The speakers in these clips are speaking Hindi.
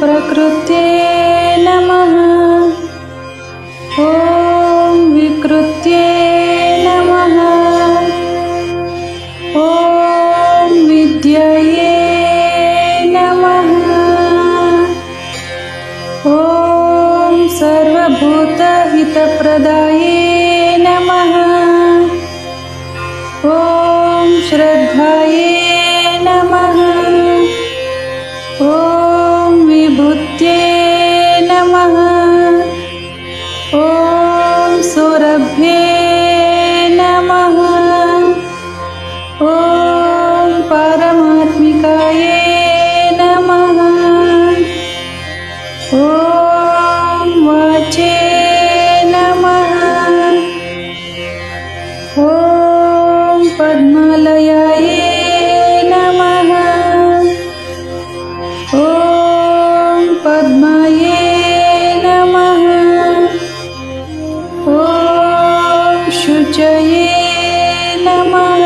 प्रकृत्ये नमः। ॐ विकृत्ये नमः। ॐ विद्यये नमः। ॐ सर्वभूतहितप्रदाये नमः। ॐ श्रद्धाये नमः। ॐ विभूत्ये नमः। ॐ सुरभ्ये नमः। ॐ पारमात्मिकाये नमः। ॐ वाचे नमः। ॐ पद्मालयाये नमः। ॐ पद्माये नमः। ॐ शुचये नमः।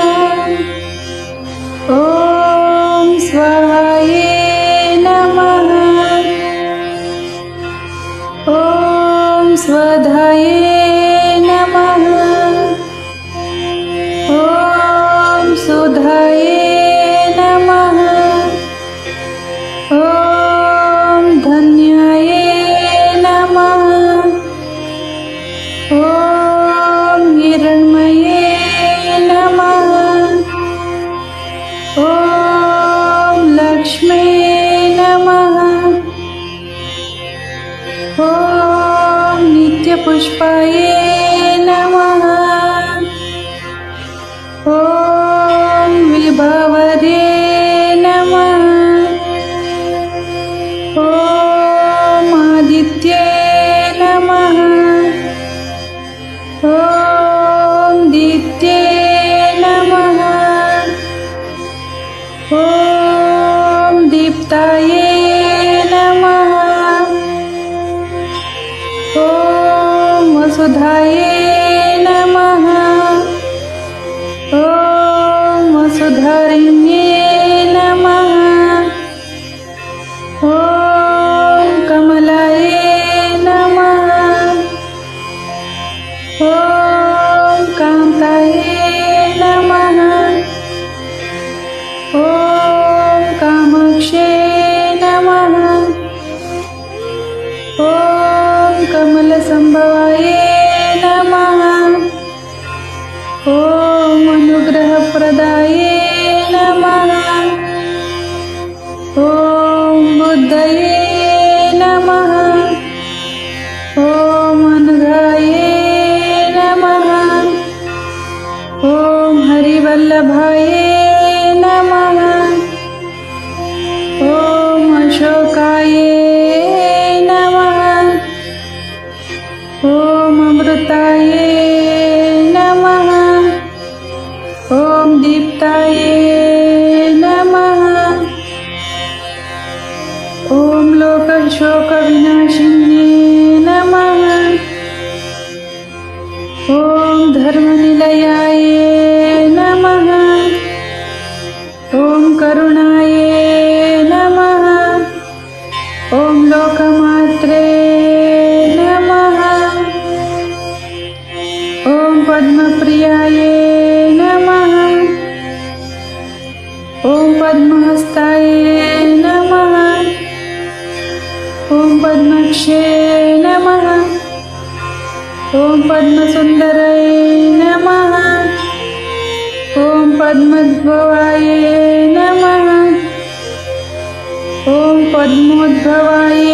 ॐ स्वाहाये नमः। ॐ स्वधाये नमः। ॐ सुधाये नमः। ॐ धन्याये नमः। ॐ हिरण्मये नमः। ॐ लक्ष्मे नमः। ॐ नित्यपुष्पाये नमः। ॐ विभावरे नमः। ॐ आदित्ये नमः। ॐ दीप्त्ये नमः। ॐ दीप्ताये नमः। ॐ वसुधाये नमः। ॐ वसुधारिण्ये नमः। ॐ कमलाये नमः। ॐ कान्ताये नमः। ॐ कामाक्षे नमः। ॐ कमलसंभवाये नमः। ॐ अनुग्रहप्रदाये नमः। ॐ बुद्धये नमः। ॐ अनघाये नमः। ॐ हरिवल्लभाये नमः। ॐ अशोकाये नमः। ॐ अमृताये नमः। ॐ दीप्ताये नमः। ॐ लोकशोकविनाशिन्ये नमः। ॐ धर्मनिलयाये नमः। ॐ करुणाये नमः। ॐ लोकमात्रे नमः। ॐ पद्मप्रियाये नमः। ॐ पद्महस्ताये नमः। ॐ पद्मक्षे नमः। ॐ पद्मसुन्दराय नमः। ॐ पद्मोद्भवाय नमः। ॐ पद्मोद्भवाय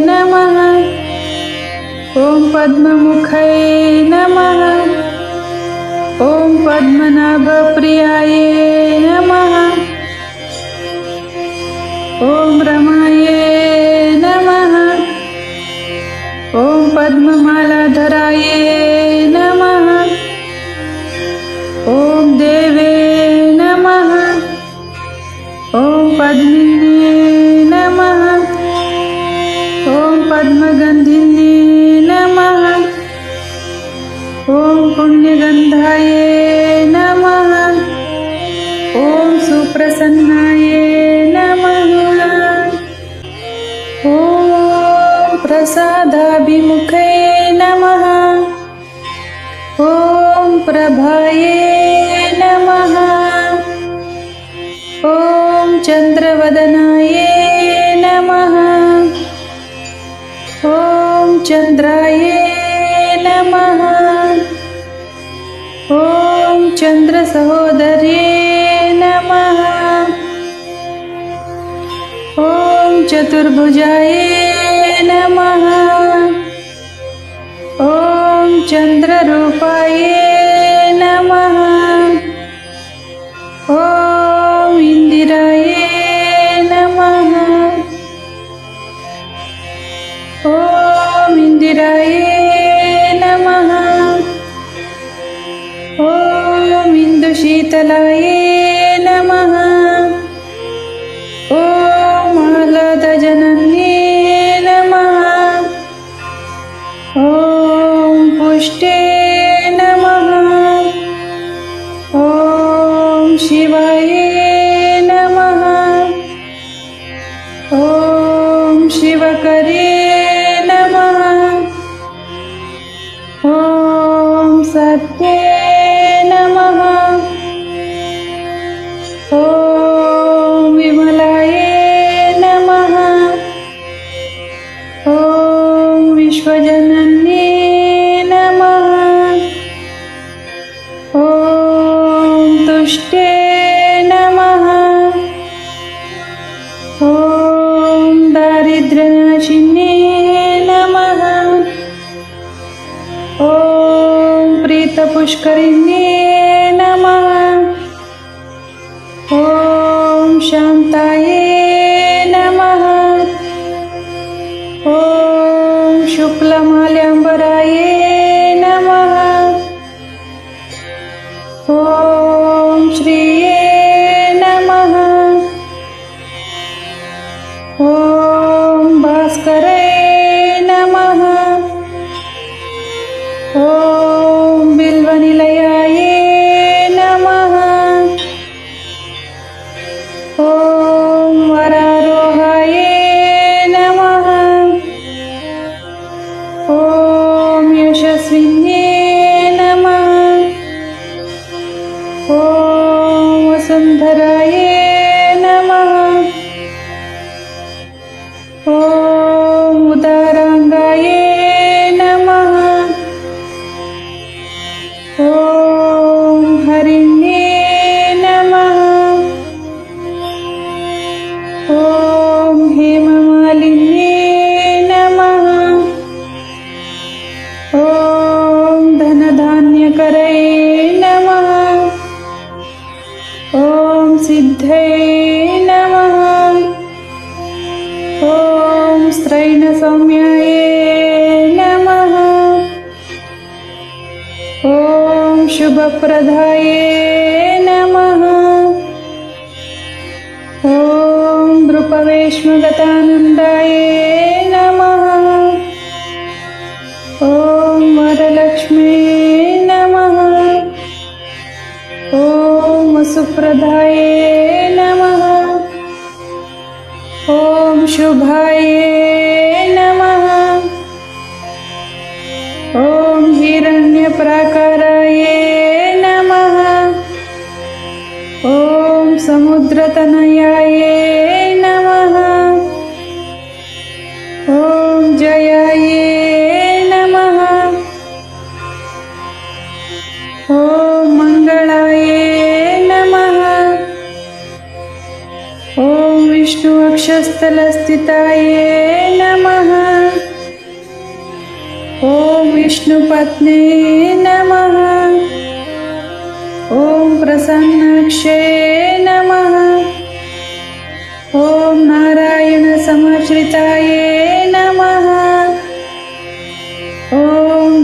नमः। ॐ पद्ममुखाय नमः। ॐ पद्मनाभप्रियाय नमः। ॐ रमाय नमः। ॐ पद्ममालाधराय नमः। ॐ देवे नमः। ॐ पद्मिन्ये नमः। ॐ पद्मगन्धिन्ये नमः। ॐ पुण्यगन्धाय नमः। ॐ सुप्रसन्नाय नमः। ॐ प्रसादाभिमुखे नमः। ॐ प्रभाये नमः। ॐ चन्द्रवदनाय नमः। ॐ चन्द्राय नमः। ॐ चन्द्रसहोदर्ये नमः। ॐ चतुर्भुजाय नमः। ॐ चन्द्ररूपाय नमः। ॐ इन्दिराय नमः। ॐ इन्दिराय नमः। ॐ इन्दुशीतलाय नमः। ॐ आह्लादजनन्ये नमः। ॐ पुष्टे नमः। ॐ शिवाय नमः। ॐ शिवकरे नमः। ॐ सत्ये नमः। ॐ विमलाय नमः। ॐ विश्वजनन्ये नमः। ॐ तुष्टे नमः। ॐ दारिद्र्यनाशिन्ये नमः। ॐ प्रीतपुष्करिण्ये नमः। ॐ शान्ताय नमः। ॐ शुक्लमाल्याम्बराय नमः। ॐ श्रिये नमः। ॐ भास्करे नमः। ॐ बिल्वनिलयाय नमः। ॐ वरारोहाय नमः। ॐ यशस्विन्ये नमः। ॐ वसुन्धराय नमः। ॐ उदाराङ्गाय नमः। ॐ हरिण्ये नमः। ॐ हेममालिन्ये नमः। ॐ धनधान्यकरये नमः। ॐ सिद्धये नमः। ॐ स्त्रैणसौम्याय नमः। ॐ शुभप्रदाय नमः। ॐ नृपवेश्मगतानन्दाय नमः। ॐ वरलक्ष्म्ये नमः। ॐ वसुप्रदाय नमः। ॐ शुभाय नमः। ॐ हिरण्यप्राकाराय नमः। ॐ समुद्रतनयाय नमः। ॐ जयाय नमः। ॐ मङ्गलाय नमः। ॐ विष्णु अक्षस्थलस्थिताय नमः। ॐ विष्णुपत्ने नमः। ॐ प्रसन्नाक्षे नमः। ॐ नारायणसमाश्रिताय नमः। ॐ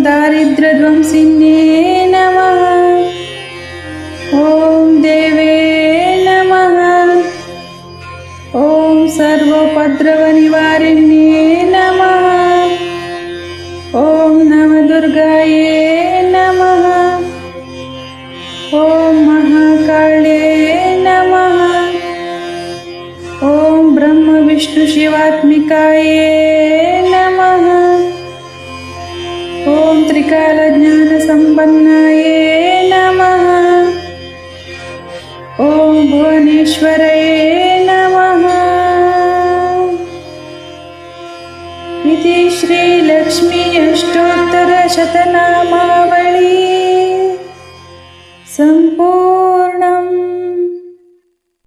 दारिद्र्यध्वंसिन्ये नमः। ॐ देवे नमः। ॐ सर्वोपद्रवनिवारिण्ये नमः। ॐ नवदुर्गाय नमः। ॐ महाकाळे नमः। ॐ ब्रह्मविष्णु विष्णुशिवात्मिकाये नमः। ॐ त्रिकालज्ञानसम्पन्नाये नमः। ॐ भुवनेश्वरये नमः। इति श्रीलक्ष्मी